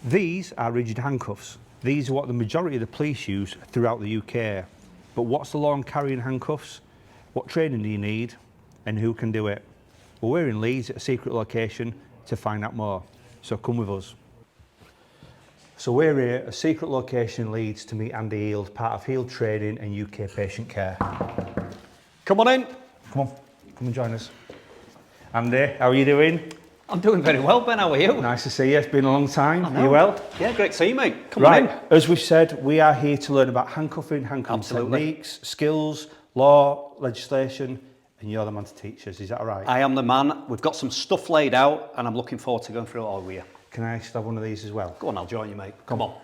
These are rigid handcuffs. These are what the majority of the police use throughout the UK. But what's the law on carrying handcuffs? What training do you need? And who can do it? Well, we're in Leeds at a secret location to find out more. So come with us. So we're here at a secret location in Leeds to meet Andy Heald, part of Heald Training and UK Patient Care. Come on in. Come and join us. Andy, how are you doing? I'm doing very well, Ben. How are you? Nice to see you. It's been a long time. I know. Are you well? Yeah, great to see you, mate. Come on in. As we've said, we are here to learn about handcuffing techniques, skills, law, legislation, and you're the man to teach us. Is that all right? I am the man. We've got some stuff laid out, and I'm looking forward to going through it all with you. Can I just have one of these as well? Go on, I'll join you, mate. Come on.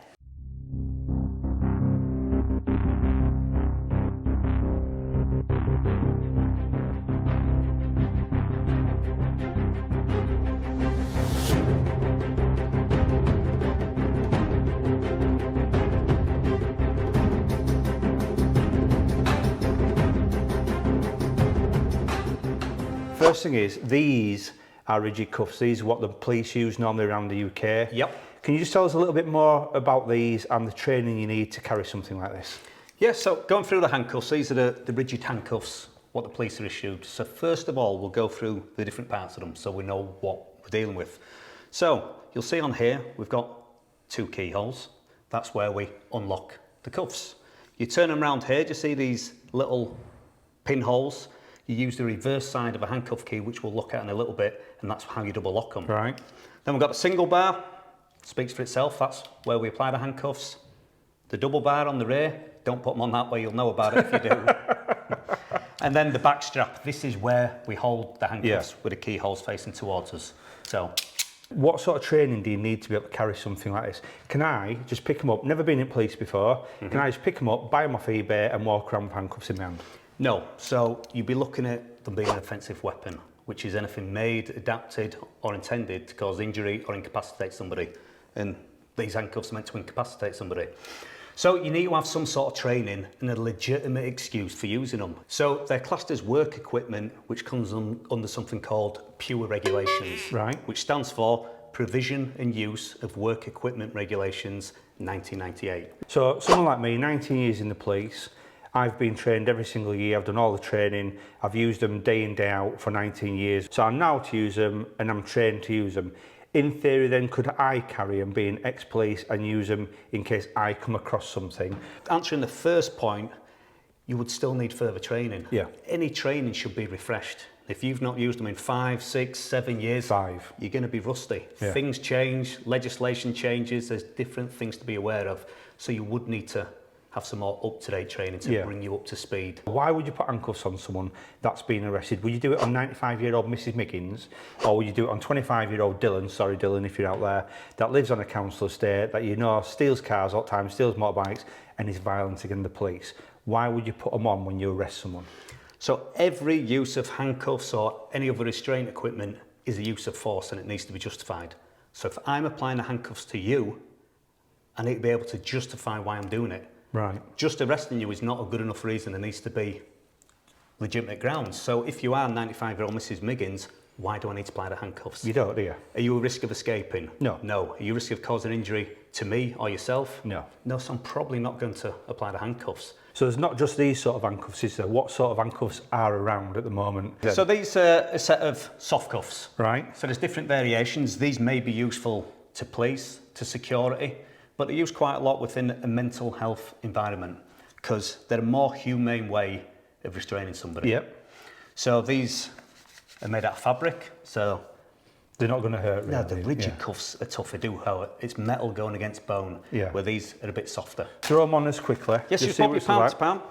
First thing is, these are rigid cuffs. These are what the police use normally around the UK. Yep. Can you just tell us a little bit more about these and the training you need to carry something like this? Yeah, so going through the handcuffs, these are the rigid handcuffs, what the police are issued. So first of all, we'll go through the different parts of them so we know what we're dealing with. So you'll see on here, we've got 2 keyholes. That's where we unlock the cuffs. You turn them around here, do you see these little pinholes? You use the reverse side of a handcuff key, which we'll look at in a little bit, and that's how you double lock them. Right. Then we've got the single bar, speaks for itself, that's where we apply the handcuffs. The double bar on the rear, don't put them on that way, you'll know about it if you do. And then the back strap, this is where we hold the handcuffs with the keyholes facing towards us. So, what sort of training do you need to be able to carry something like this? Can I just pick them up, never been in police before, can I just pick them up, buy them off eBay and walk around with handcuffs in my hand? No, so you'd be looking at them being an offensive weapon, which is anything made, adapted or intended to cause injury or incapacitate somebody. And these handcuffs are meant to incapacitate somebody. So you need to have some sort of training and a legitimate excuse for using them. So they're classed as work equipment, which comes under something called PUR regulations, right? Which stands for Provision and Use of Work Equipment Regulations 1998. So someone like me, 19 years in the police, I've been trained every single year, I've done all the training, I've used them day in, day out for 19 years. So I'm now to use them and I'm trained to use them. In theory then, could I carry them being ex-police and use them in case I come across something? Answering the first point, you would still need further training. Yeah. Any training should be refreshed. If you've not used them in 5, 6, 7 years, you're going to be rusty. Yeah. Things change, legislation changes, there's different things to be aware of. So you would need to have some more up-to-date training to bring you up to speed. Why would you put handcuffs on someone that's been arrested? Would you do it on 95-year-old Mrs. Miggins, or would you do it on 25-year-old Dylan, sorry Dylan if you're out there, that lives on a council estate, that you know steals cars all the time, steals motorbikes, and is violent against the police? Why would you put them on when you arrest someone? So every use of handcuffs or any other restraint equipment is a use of force and it needs to be justified. So if I'm applying the handcuffs to you, I need to be able to justify why I'm doing it. Right. Just arresting you is not a good enough reason. There needs to be legitimate grounds. So if you are 95-year-old Mrs. Miggins, why do I need to apply the handcuffs? You don't, do you? Are you at risk of escaping? No. No. Are you at risk of causing injury to me or yourself? No. No, so I'm probably not going to apply the handcuffs. So there's not just these sort of handcuffs, is there? What sort of handcuffs are around at the moment? So these are a set of soft cuffs. Right. So there's different variations. These may be useful to police, to security, but they're used quite a lot within a mental health environment because they're a more humane way of restraining somebody. Yep. So these are made out of fabric, so they're not going to hurt, really. No, the rigid cuffs are tough. They do hurt. It's metal going against bone, where these are a bit softer. Throw them on us quickly. Yes, just pop your palm to palm.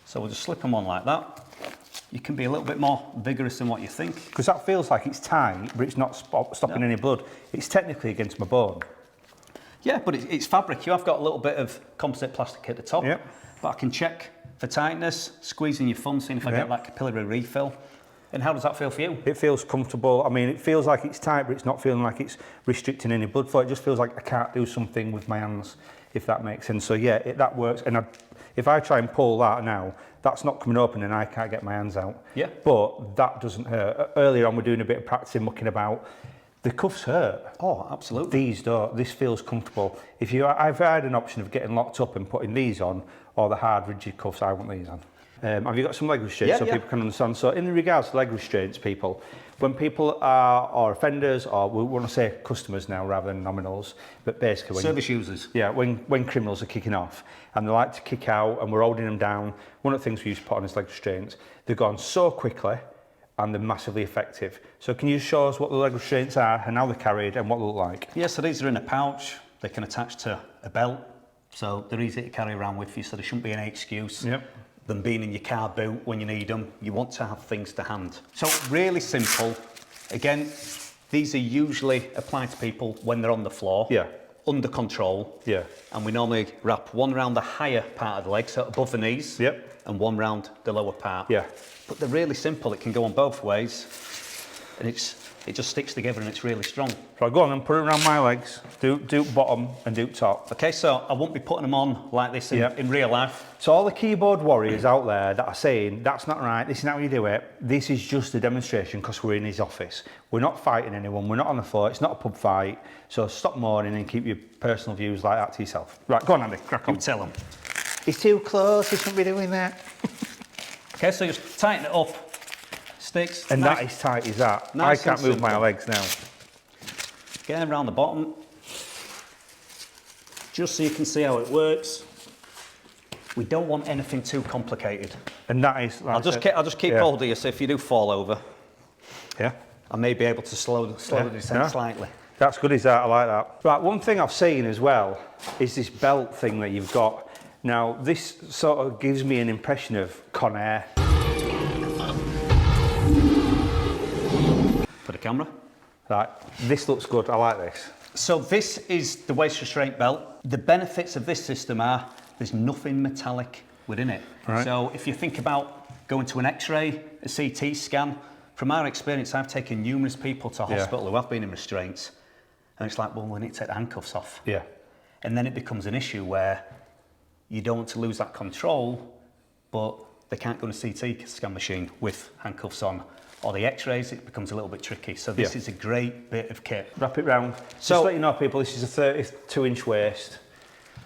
So we'll just slip them on like that. You can be a little bit more vigorous than what you think. Because that feels like it's tight, but it's not stopping any blood. It's technically against my bone. Yeah, but it's fabric. You have got a little bit of composite plastic at the top. Yep. But I can check for tightness, squeezing your thumb, seeing if I get that capillary refill. And how does that feel for you? It feels comfortable. I mean, it feels like it's tight, but it's not feeling like it's restricting any blood flow. It just feels like I can't do something with my hands, if that makes sense. So yeah, that works. And if I try and pull that now, that's not coming open and I can't get my hands out. Yeah. But that doesn't hurt. Earlier on, we're doing a bit of practicing, mucking about. The cuffs hurt. Oh, absolutely. These don't. This feels comfortable. I've had an option of getting locked up and putting these on, or the hard rigid cuffs. I want these on. Have you got some leg restraints so people can understand? So in regards to leg restraints, people, when people are offenders, or we want to say customers now rather than nominals, but basically service users. Yeah, when criminals are kicking off and they like to kick out and we're holding them down, one of the things we used to put on is leg restraints. They've gone so quickly and they're massively effective. So can you show us what the leg restraints are and how they're carried and what they look like? Yeah, so these are in a pouch. They can attach to a belt, so they're easy to carry around with you, so there shouldn't be any excuse. Them being in your car boot when you need them. You want to have things to hand. So really simple. Again, these are usually applied to people when they're on the floor. Under control. And we normally wrap one around the higher part of the leg, so above the knees. And one round the lower part. But they're really simple. It can go on both ways. And it just sticks together and it's really strong. So I go on and put it around my legs, do bottom and do top. Okay, so I won't be putting them on like this in real life. So all the keyboard warriors out there that are saying, that's not right, this is not how you do it, this is just a demonstration because we're in his office. We're not fighting anyone, we're not on the floor, it's not a pub fight. So stop moaning and keep your personal views like that to yourself. Right, go on Andy, crack on. You tell them. He's too close, he shouldn't be doing that. Okay, so just tighten it up. Sticks. And nice. That is tight as that. I can't move my legs now. Again, around the bottom. Just so you can see how it works. We don't want anything too complicated. And that is... I'll just keep hold of you, so if you do fall over, I may be able to slow the descent slightly. That's good as that, I like that. Right, one thing I've seen as well is this belt thing that you've got. Now, this sort of gives me an impression of Con Air. For the camera. Right, this looks good, I like this. So this is the waist restraint belt. The benefits of this system are there's nothing metallic within it. Right. So if you think about going to an X-ray, a CT scan, from our experience, I've taken numerous people to hospital who have been in restraints, and it's like, well, we need to take the handcuffs off. And then it becomes an issue where you don't want to lose that control, but they can't go on a CT scan machine with handcuffs on. Or the X-rays, it becomes a little bit tricky. So this is a great bit of kit. Wrap it round. So, just let you know, people, this is a 32-inch waist.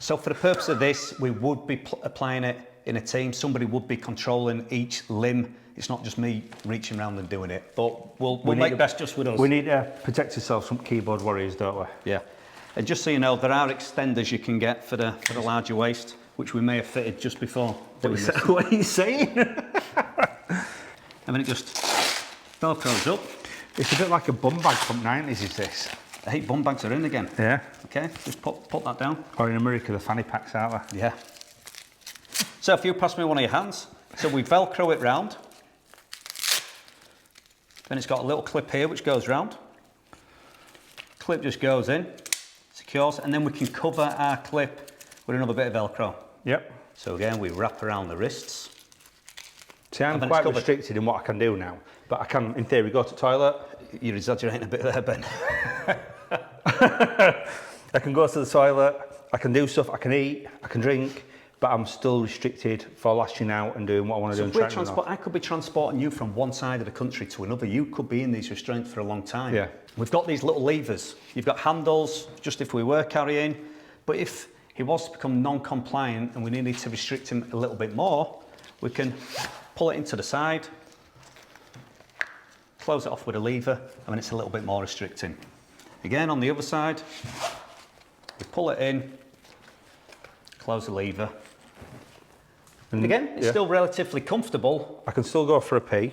So for the purpose of this, we would be applying it in a team. Somebody would be controlling each limb. It's not just me reaching around and doing it. But we'll make best just with us. We need to protect ourselves from keyboard warriors, don't we? Yeah. And just so you know, there are extenders you can get for the larger waist, which we may have fitted just before doing this. What are you saying? And then it just velcros up. It's a bit like a bum bag from 90s, is this? The 8 bum bags are in again. Yeah. Okay, just put that down. Or in America, the fanny packs, aren't they? Yeah. So if you pass me one of your hands, so we velcro it round. Then it's got a little clip here which goes round. Clip just goes in, secures, and then we can cover our clip with another bit of velcro. Yep. So again, we wrap around the wrists. See, I'm quite restricted in what I can do now, but I can, in theory, go to the toilet. You're exaggerating a bit there, Ben. I can go to the toilet, I can do stuff, I can eat, I can drink, but I'm still restricted for lashing out and doing what I want to do. I could be transporting you from one side of the country to another. You could be in these restraints for a long time. Yeah. We've got these little levers. You've got handles, just if we were carrying, but if he was to become non-compliant and we needed to restrict him a little bit more, we can pull it into the side, close it off with a lever, and then it's a little bit more restricting. Again, on the other side, we pull it in, close the lever. And again, it's still relatively comfortable. I can still go for a pee.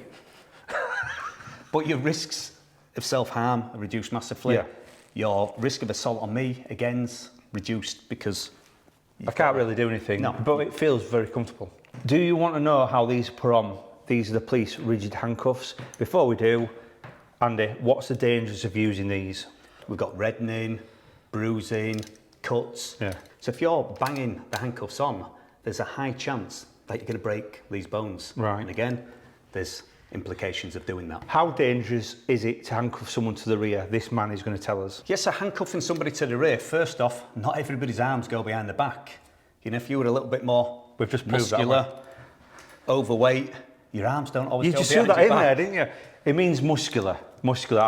But your risks of self-harm are reduced massively. Yeah. Your risk of assault on me, again's reduced because... I can't really do anything, no. But it feels very comfortable. Do you want to know how these are put on? These are the police rigid handcuffs. Before we do, Andy, what's the dangers of using these? We've got reddening, bruising, cuts. Yeah. So if you're banging the handcuffs on, there's a high chance that you're going to break these bones. Right. And again, there's implications of doing that. How dangerous is it to handcuff someone to the rear? This man is going to tell us. Yes, so handcuffing somebody to the rear, first off, not everybody's arms go behind the back. You know, if you were a little bit more muscular, overweight, your arms don't always go behind your back. You just threw that in there, didn't you? It means muscular. Muscular.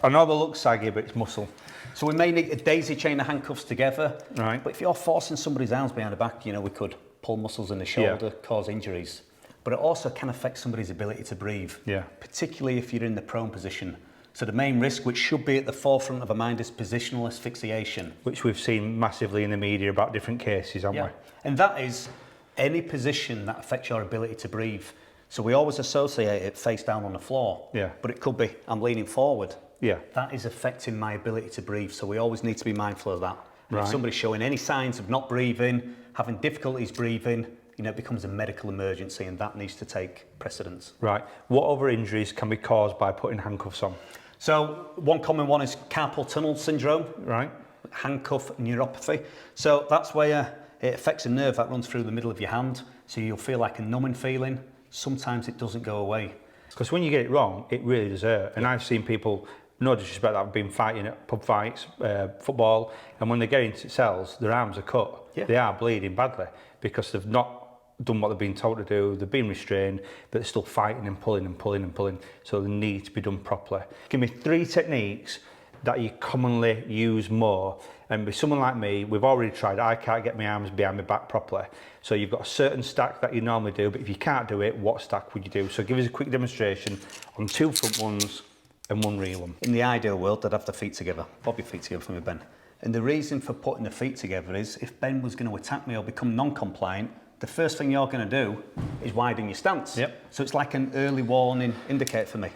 I know they look saggy, but it's muscle. So we may need to daisy chain the handcuffs together. Right. But if you're forcing somebody's arms behind the back, we could pull muscles in the shoulder, cause injuries. But it also can affect somebody's ability to breathe. Yeah. Particularly if you're in the prone position. So the main risk, which should be at the forefront of a mind, is positional asphyxiation. Which we've seen massively in the media about different cases, haven't we? And that is any position that affects your ability to breathe. So we always associate it face down on the floor. Yeah. But it could be, I'm leaning forward. Yeah. That is affecting my ability to breathe. So we always need to be mindful of that. And Right. if somebody's showing any signs of not breathing, having difficulties breathing, it becomes a medical emergency, and that needs to take precedence. Right. What other injuries can be caused by putting handcuffs on? So one common one is carpal tunnel syndrome, Right. handcuff neuropathy. So that's where it affects a nerve that runs through the middle of your hand. So you'll feel like a numbing feeling. Sometimes it doesn't go away. Because when you get it wrong, it really does hurt. And I've seen people, no disrespect, that have been fighting at pub fights, football, and when they get into cells, their arms are cut. Yeah. They are bleeding badly because they've not done what they've been told to do. They've been restrained, but they're still fighting and pulling and pulling and pulling. So they need to be done properly. Give me 3 techniques that you commonly use more. And with someone like me, we've already tried. I can't get my arms behind my back properly. So you've got a certain stack that you normally do, but if you can't do it, what stack would you do? So give us a quick demonstration on 2 front ones and 1 rear one. In the ideal world, I'd have the feet together. Bob your feet together for me, Ben. And the reason for putting the feet together is if Ben was going to attack me or become non-compliant, the first thing you're going to do is widen your stance. Yep. So it's like an early warning indicator for me.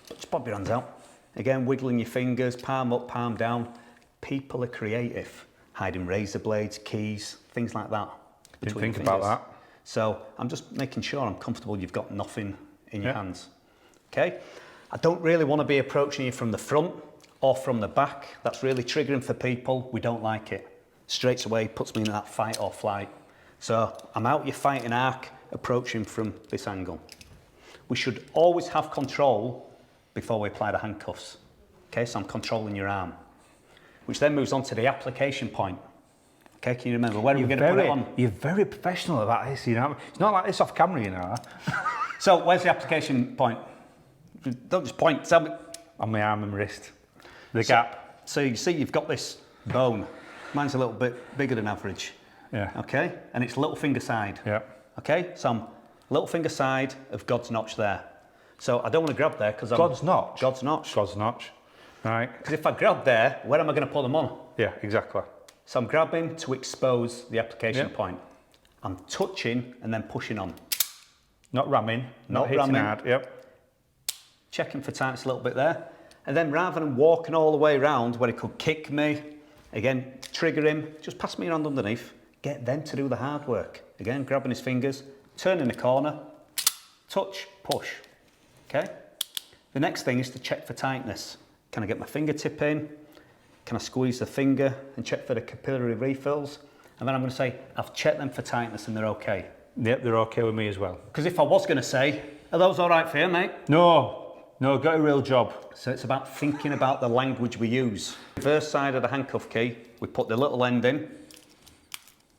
Just pop your hands out. Again, wiggling your fingers, palm up, palm down. People are creative, hiding razor blades, keys, things like that. Didn't between think your about fingers. that. So I'm just making sure I'm comfortable you've got nothing in your Yep. hands. Okay? I don't really want to be approaching you from the front or from the back. That's really triggering for people. We don't like it. Straight away puts me in that fight or flight. So I'm out your fighting arc, approaching from this angle. We should always have control before we apply the handcuffs. Okay, so I'm controlling your arm, which then moves on to the application point. Okay, can you remember where are we going to put it on? You're very professional about this, you know. It's not like this off camera, you know. So where's the application point? Don't just point, tell me. On my arm and wrist. The gap. So you see you've got this bone. Mine's a little bit bigger than average. Yeah. Okay, and it's little finger side. Yeah. Okay, so I'm little finger side of God's notch there. So I don't want to grab there because I'm... God's notch? God's notch. God's notch. Right. Because if I grab there, where am I going to pull them on? Yeah, exactly. So I'm grabbing to expose the application Yeah. point. I'm touching and then pushing on. Not ramming. Not hitting ramming. hard. Yep. Checking for tightness a little bit there. And then rather than walking all the way around where he could kick me, again, trigger him, just pass me your hand underneath, get them to do the hard work. Again, grabbing his fingers, turn in the corner, touch, push. Okay? The next thing is to check for tightness. Can I get my fingertip in? Can I squeeze the finger and check for the capillary refills? And then I'm going to say, I've checked them for tightness and they're okay. Yep, they're okay with me as well. Because if I was going to say, are those all right for you, mate? No, got a real job. So it's about thinking about the language we use. Reverse side of the handcuff key, we put the little end in,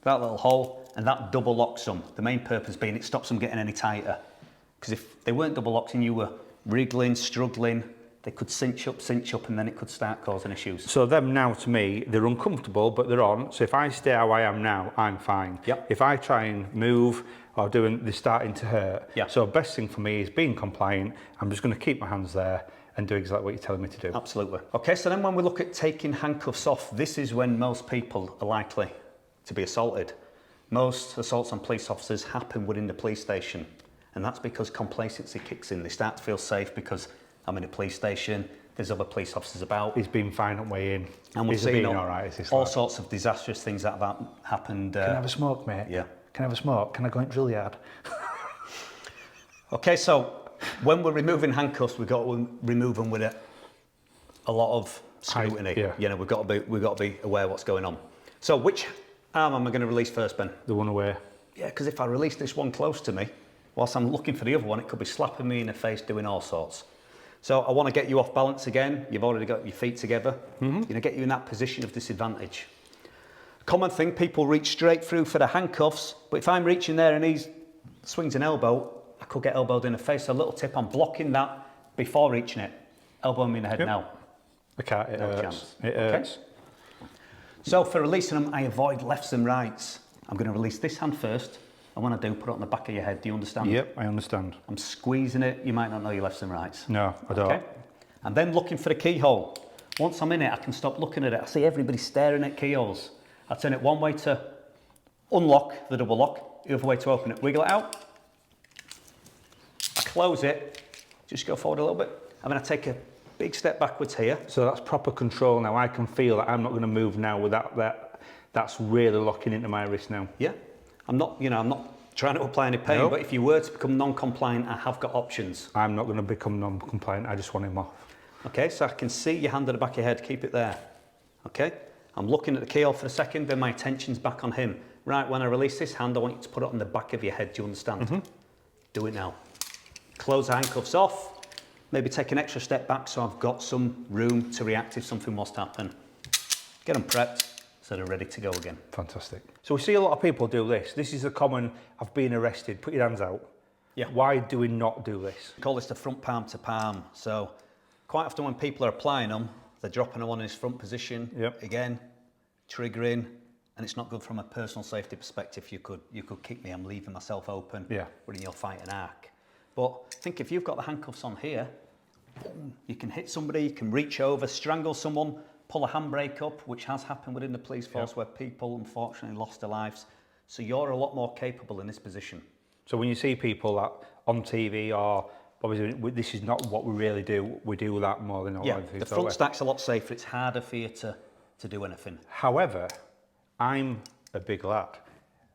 that little hole, and that double locks them. The main purpose being it stops them getting any tighter. Because if they weren't double locked and you were wriggling, struggling, they could cinch up, and then it could start causing issues. So them now, to me, they're uncomfortable, but they're on. So if I stay how I am now, I'm fine. Yep. If I try and move or they're starting to hurt. Yeah. So best thing for me is being compliant. I'm just going to keep my hands there and do exactly what you're telling me to do. Absolutely. Okay, so then when we look at taking handcuffs off, this is when most people are likely to be assaulted. Most assaults on police officers happen within the police station. And that's because complacency kicks in. They start to feel safe because I'm in a police station, there's other police officers about. He's been fine on way in. And we're He's seeing been all right, is this all lad? sorts of disastrous things that have happened. Can I have a smoke, mate? Yeah. Can I have a smoke? Can I go in drill yard? Okay, so when we're removing handcuffs, we've got to remove them with a lot of scrutiny. Yeah. You know, we've got to be aware of what's going on. So which arm am I going to release first, Ben? The one away. Yeah, because if I release this one close to me, whilst I'm looking for the other one, it could be slapping me in the face, doing all sorts. So I want to get you off balance again. You've already got your feet together. Get you in that position of disadvantage. Common thing, people reach straight through for the handcuffs, but if I'm reaching there and he swings an elbow, I could get elbowed in the face. So a little tip on blocking that before reaching it, elbow me in the head Yep. now. I can't, it No hurts. chance. It hurts. So for releasing them, I avoid lefts and rights. I'm going to release this hand first, and when I do, put it on the back of your head. Do you understand? Yep, I understand. I'm squeezing it. You might not know your lefts and rights. No, I don't. Okay. And then looking for the keyhole. Once I'm in it, I can stop looking at it. I see everybody staring at keyholes. I turn it one way to unlock the double lock, the other way to open it. Wiggle it out. I close it. Just go forward a little bit. And then I take a big step backwards here. So that's proper control now. I can feel that I'm not going to move now without that. That's really locking into my wrist now. Yeah. I'm not trying to apply any pain, No. but if you were to become non-compliant, I have got options. I'm not going to become non-compliant. I just want him off. Okay, so I can see your hand at the back of your head. Keep it there. Okay. I'm looking at the keyhole for a second, then my attention's back on him. Right, when I release this hand, I want you to put it on the back of your head. Do you understand? Do it now. Close the handcuffs off. Maybe take an extra step back so I've got some room to react if something was to happen. Get them prepped so they're ready to go again. Fantastic. So we see a lot of people do this. This is a common, I've been arrested, put your hands out. Yeah. Why do we not do this? We call this the front palm to palm. So quite often when people are applying them, they're dropping them on his front position. Yep. Again, triggering, and it's not good from a personal safety perspective. You could kick me, I'm leaving myself open. Yeah. When you're fighting arc. But I think if you've got the handcuffs on here, boom, you can hit somebody, you can reach over, strangle someone, pull a handbrake up, which has happened within the police force where people unfortunately lost their lives. So you're a lot more capable in this position. So when you see people that on TV or obviously this is not what we really do, we do that more than a lot Yeah, of things. the front stack's a lot safer. It's harder for you to do anything. However, I'm a big lad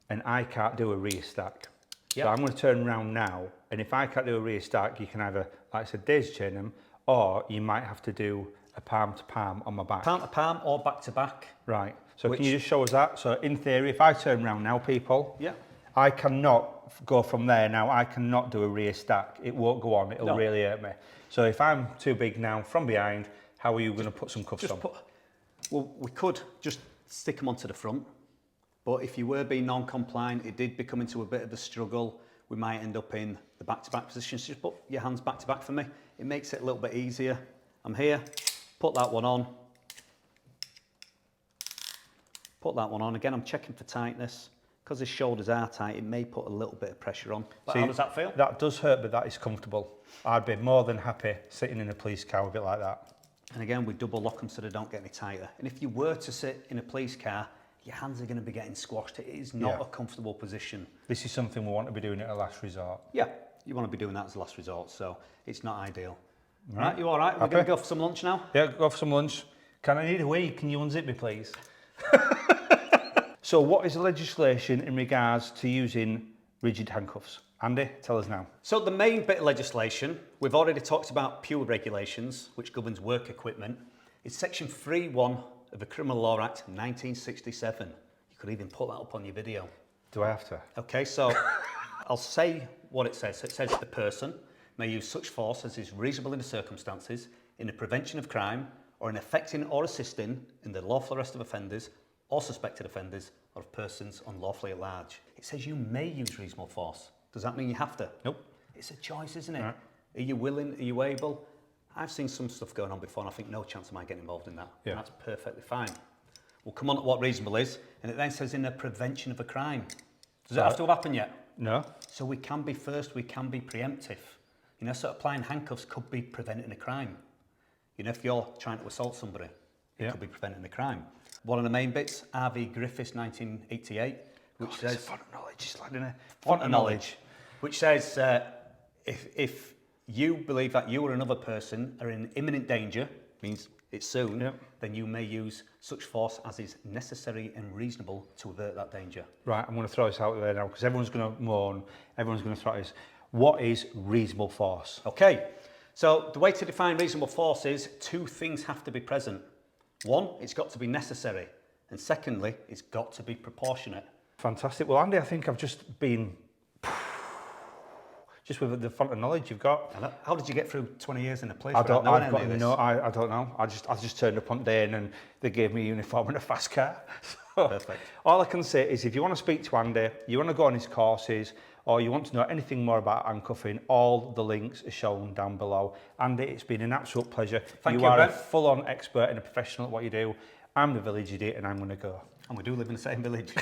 and I can't do a rear stack. Yep. So I'm going to turn around now, and if I can't do a rear stack, you can either, like I said, daisy chain them, or you might have to do a palm to palm on my back. Palm to palm or back to back. Right. So can you just show us that? So in theory, if I turn around now, people, Yeah. I cannot go from there now. I cannot do a rear stack. It won't go on. It'll No. really hurt me. So if I'm too big now from behind, how are you going to put some cuffs on? Well, we could just stick them onto the front, but if you were being non-compliant, it did become into a bit of a struggle. We might end up in the back-to-back position. So just put your hands back-to-back for me. It makes it a little bit easier. I'm here. Put that one on. Put that one on. Again, I'm checking for tightness. Because his shoulders are tight, it may put a little bit of pressure on. But See, how does that feel? That does hurt, but that is comfortable. I'd be more than happy sitting in a police car a bit like that. And again, we double lock them so they don't get any tighter. And if you were to sit in a police car, your hands are going to be getting squashed. It is not a comfortable position. This is something we want to be doing at a last resort. Yeah, you want to be doing that as a last resort, so it's not ideal. Right, you all right? We're Happy? going to go for some lunch now? Yeah, go for some lunch. Can I need a wee? Can you unzip me, please? So what is the legislation in regards to using rigid handcuffs? Andy, tell us now. So the main bit of legislation, we've already talked about pure regulations, which governs work equipment. It's section 3.1 of the Criminal Law Act 1967. You could even put that up on your video. Do I have to? Okay, so I'll say what it says. So it says the person may use such force as is reasonable in the circumstances in the prevention of crime or in effecting or assisting in the lawful arrest of offenders or suspected offenders or of persons unlawfully at large. It says you may use reasonable force. Does that mean you have to? Nope. It's a choice, isn't it? Right. Are you willing? Are you able? I've seen some stuff going on before and I think no chance of I getting involved in that. Yeah. And that's perfectly fine. We'll come on to what reasonable is, and it then says in the prevention of a crime. Does it have to have happened yet? No. So we can be first, we can be preemptive. You know, so applying handcuffs could be preventing a crime. You know, if you're trying to assault somebody, it could be preventing a crime. One of the main bits, R.V. Griffiths, 1988, which says... Font of knowledge, just like in a Font of knowledge, which says if you believe that you or another person are in imminent danger, means it's soon, then you may use such force as is necessary and reasonable to avert that danger. Right, I'm going to throw this out there now because everyone's going to moan, everyone's going to throw this. What is reasonable force? Okay, so the way to define reasonable force is two things have to be present. One, it's got to be necessary, and secondly, it's got to be proportionate. Fantastic. Well, Andy, I think I've just been... Just with the font of knowledge you've got. How did you get through 20 years in the police? I without don't, knowing I've any got of this? no, I don't know. I just turned up on day and they gave me a uniform and a fast car. So Perfect. all I can say is if you want to speak to Andy, you want to go on his courses, or you want to know anything more about handcuffing, all the links are shown down below. Andy, it's been an absolute pleasure. Thank you you, are Ben. a full-on expert and a professional at what you do. I'm the village idiot and I'm going to go. And we do live in the same village.